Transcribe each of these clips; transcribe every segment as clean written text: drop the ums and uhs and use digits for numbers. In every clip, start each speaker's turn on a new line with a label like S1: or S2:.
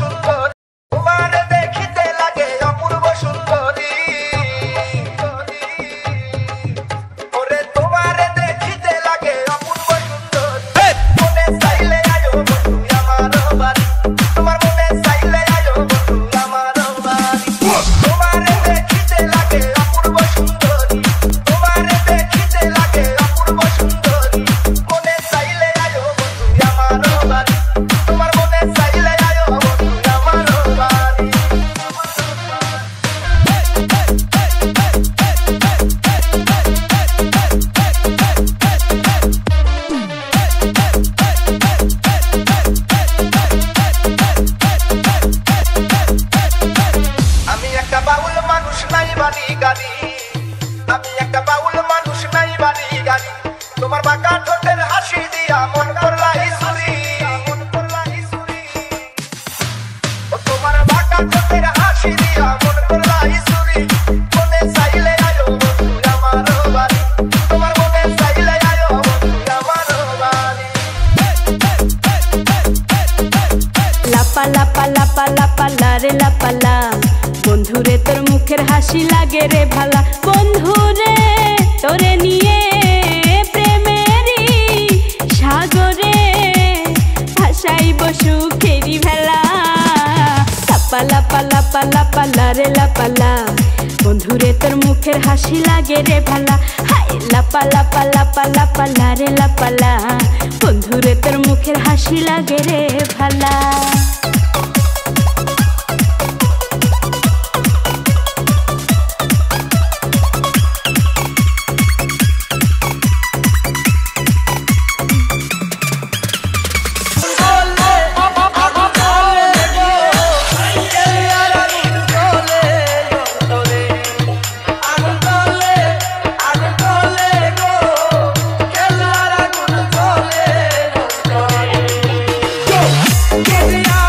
S1: সুন্দরী তোমার দেখিতে লাগে অপূর্ব সুন্দরী ওরে তোমার দেখিতে লাগে অপূর্ব সুন্দরী মনে চাইলে আয়ো বন্ধু আমার বাড়ি তোমার মনে চাইলে আয়ো বন্ধু আমার বাড়ি তোমার দেখিতে লাগে অপূর্ব সুন্দরী তোমার দেখিতে লাগে অপূর্ব সুন্দরী মনে চাইলে আয়ো বন্ধু আমার বাড়ি তোমার মনে চাইলে আয়ো বন্ধু আমার বাড়ি আমি একটা বাউল মানুষ নাই বাড়ি গাড়ি আমি একটা বাউল মানুষ নাই বাড়ি গাড়ি তোমার বাঁকা ঠোঁটের হাসি দিয়া মন করলাই চুরি ও তোমার বাঁকা ঠোঁটের হাসি দিয়া মন করলাই চুরি মনে চাইলে আয়ো বন্ধু আমার বাড়ি তোমার মনে চাইলে আয়ো বন্ধু আমার বাড়ি
S2: লাপা লাপা লাপা লাপা লারে লাপালা বন্ধুরে তোর মুখের হাসি লাগে রে ভালা বন্ধুরে তোরে নিয়ে প্রেমেরই সাগরে ভাসাইব সুখেরি ভেলা লাপা লাপা লাপা লাপা লারে লাপালা বন্ধুরে তোর মুখের হাসি লাগে রে ভালা হাই লাপা লাপা লাপা লাপা লারে লাপালা বন্ধুরে তোর মুখের হাসি লাগে রে ভালা
S1: Get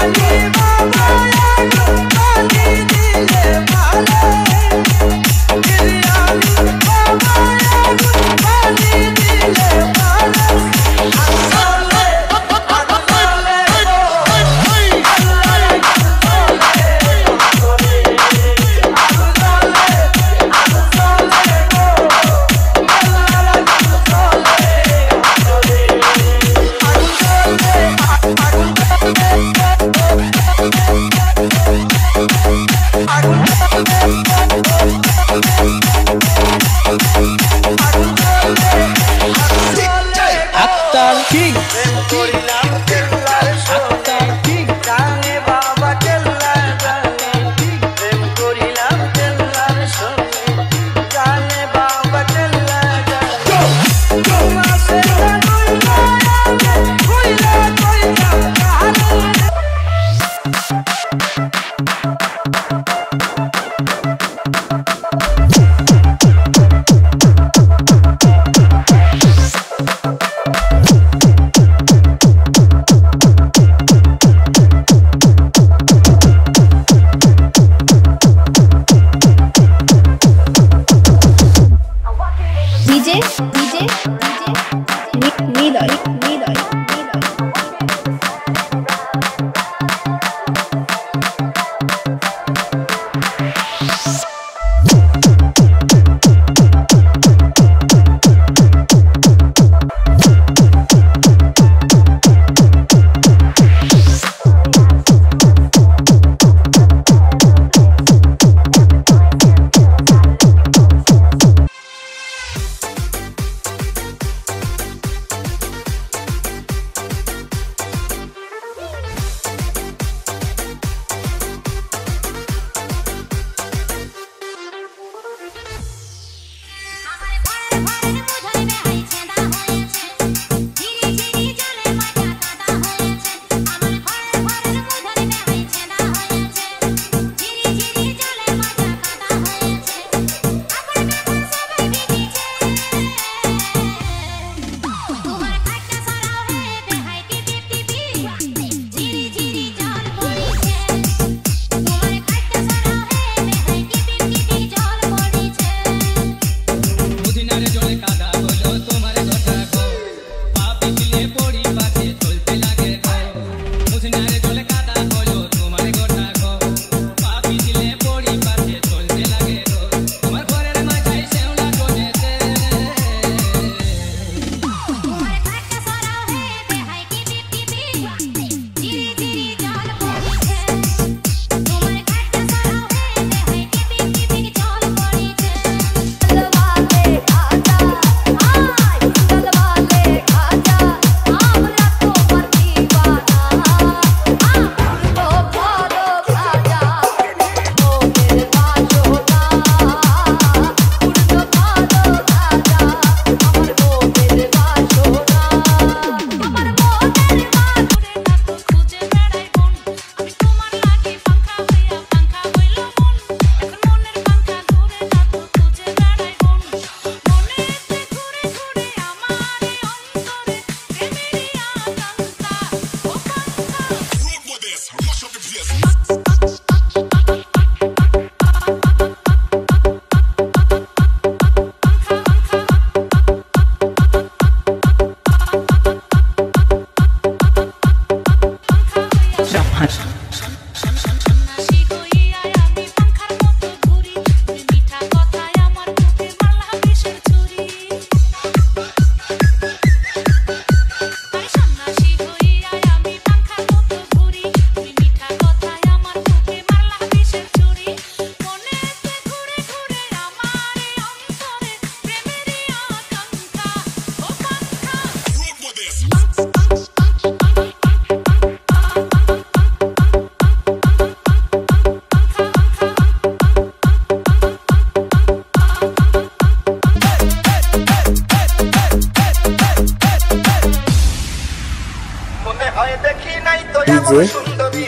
S1: দেখি নাই তো এমন সুন্দরী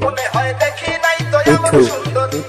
S1: মনে হয় দেখি নাই তো এমন সুন্দরী